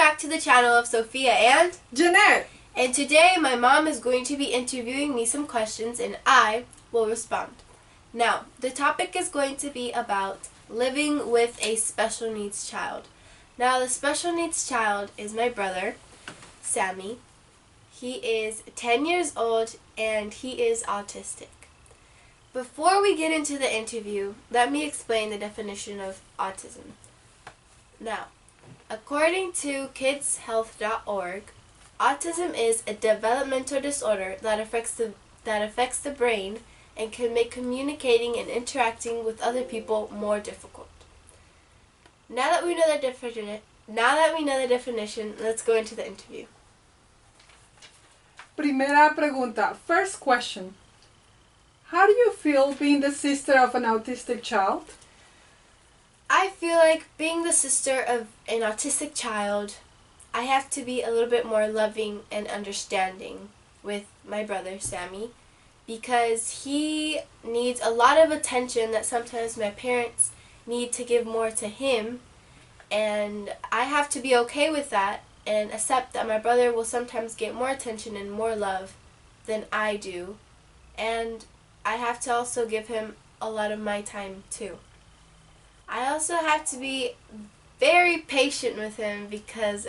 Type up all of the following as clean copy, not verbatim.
back to the channel of Sophia and Jeanette. And today my mom is going to be interviewing me some questions and I will respond. Now, the topic is going to be about living with a special needs child. Now, the special needs child is my brother, Sammy. He is 10 years old and he is autistic. Before we get into the interview, let me explain the definition of autism. Now, according to kidshealth.org, autism is a developmental disorder that affects the brain and can make communicating and interacting with other people more difficult. Now that we know the definition, let's go into the interview. Primera pregunta. First question. How do you feel being the sister of an autistic child? I feel like being the sister of an autistic child, I have to be a little bit more loving and understanding with my brother, Sammy, because he needs a lot of attention that sometimes my parents need to give more to him, and I have to be okay with that and accept that my brother will sometimes get more attention and more love than I do, and I have to also give him a lot of my time too. I also have to be very patient with him because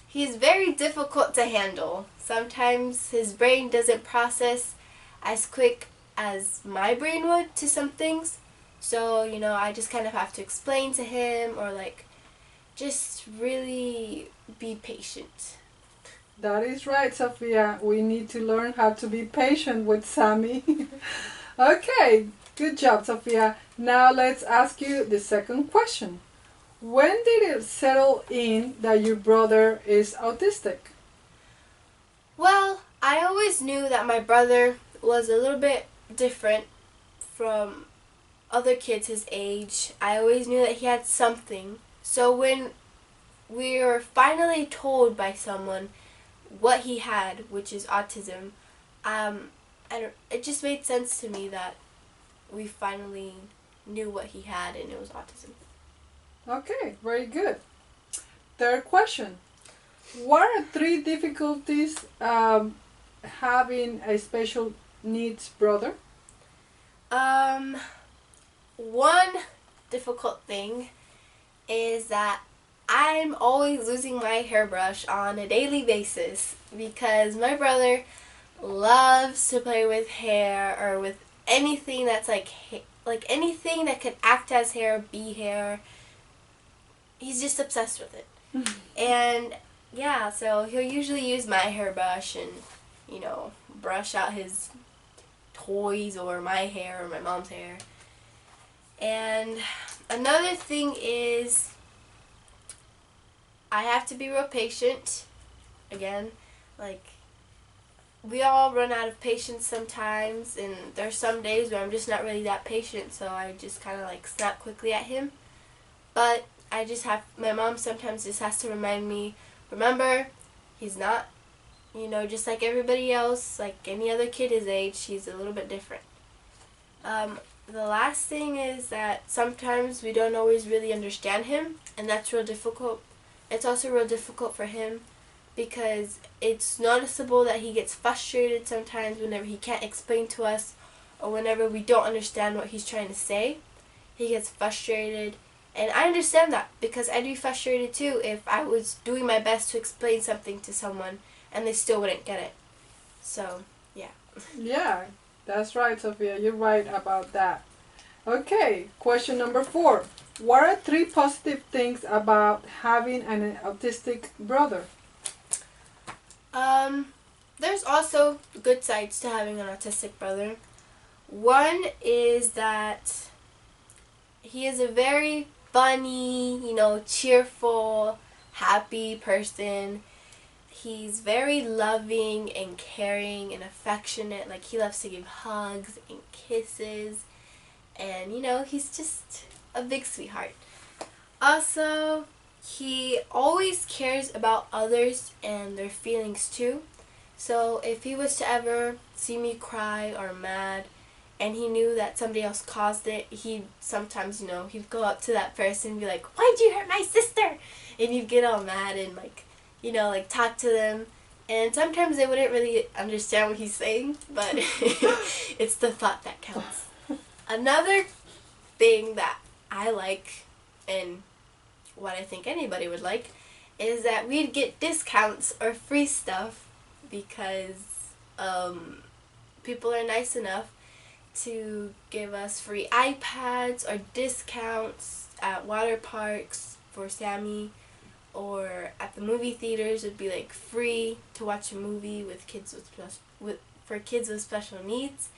he's very difficult to handle. Sometimes his brain doesn't process as quick as my brain would to some things. So, I just kind of have to explain to him or just really be patient. That is right, Sophia. We need to learn how to be patient with Sammy. Okay, good job, Sophia. Now let's ask you the second question. When did it settle in that your brother is autistic? Well, I always knew that my brother was a little bit different from other kids his age. I always knew that he had something. So when we were finally told by someone what he had, which is autism, it just made sense to me that we finally knew what he had and it was autism. Okay, very good. Third question. What are 3 difficulties having a special needs brother? One difficult thing is that I'm always losing my hairbrush on a daily basis because my brother loves to play with hair or with anything that's like anything that could act as hair, be hair. He's just obsessed with it. And yeah, so he'll usually use my hairbrush and, brush out his toys or my hair or my mom's hair. And another thing is I have to be real patient. Again, we all run out of patience sometimes, and there's some days where I'm just not really that patient, so I just kind of snap quickly at him. But my mom sometimes just has to remind me, remember, he's not, just like everybody else, like any other kid his age, he's a little bit different. The last thing is that sometimes we don't always really understand him, and that's real difficult. It's also real difficult for him because it's noticeable that he gets frustrated sometimes whenever he can't explain to us or whenever we don't understand what he's trying to say. He gets frustrated, and I understand that because I'd be frustrated too if I was doing my best to explain something to someone and they still wouldn't get it. So, yeah. Yeah, that's right, Sophia. You're right about that. Okay, question number 4. What are 3 positive things about having an autistic brother? There's also good sides to having an autistic brother. One is that he is a very funny, cheerful, happy person. He's very loving and caring and affectionate. He loves to give hugs and kisses. And, he's just a big sweetheart. Also, he always cares about others and their feelings too. So if he was to ever see me cry or mad, and he knew that somebody else caused it, he'd sometimes, he'd go up to that person and be like, "Why'd you hurt my sister?" And he'd get all mad and like talk to them. And sometimes they wouldn't really understand what he's saying, but it's the thought that counts. Another thing that I like, and what I think anybody would like, is that we'd get discounts or free stuff because people are nice enough to give us free iPads or discounts at water parks for Sammy, or at the movie theaters would be like free to watch a movie with kids for kids with special needs,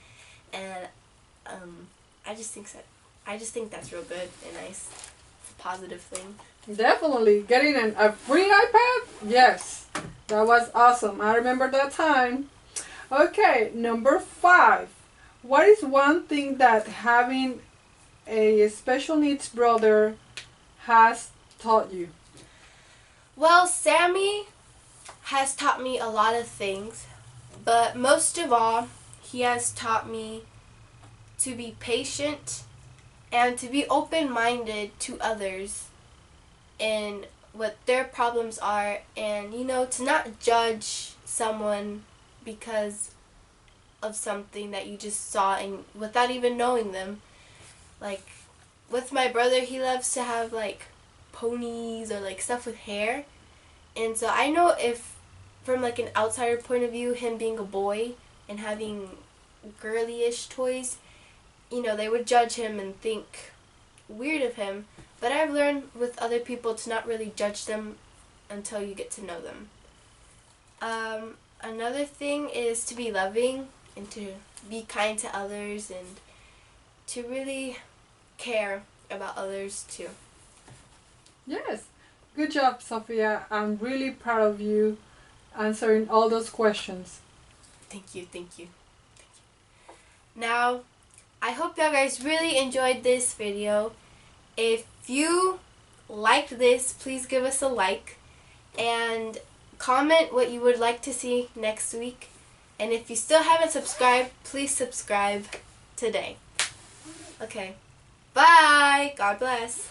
and I just think that's real good and nice. It's a positive thing. Definitely. Getting a free iPad? Yes. That was awesome. I remember that time. Okay, number 5. What is one thing that having a special needs brother has taught you? Well, Sammy has taught me a lot of things, but most of all, he has taught me to be patient and to be open-minded to others and what their problems are, and to not judge someone because of something that you just saw and without even knowing them. Like with my brother, he loves to have like ponies or like stuff with hair, and so I know, if from like an outsider point of view, him being a boy and having girly-ish toys, they would judge him and think weird of him. But I've learned with other people to not really judge them until you get to know them. Another thing is to be loving and to be kind to others and to really care about others too. Yes. Good job, Sophia. I'm really proud of you answering all those questions. Thank you. Now, I hope y'all guys really enjoyed this video. If you liked this, please give us a like and comment what you would like to see next week. And if you still haven't subscribed, please subscribe today. Okay. Bye. God bless.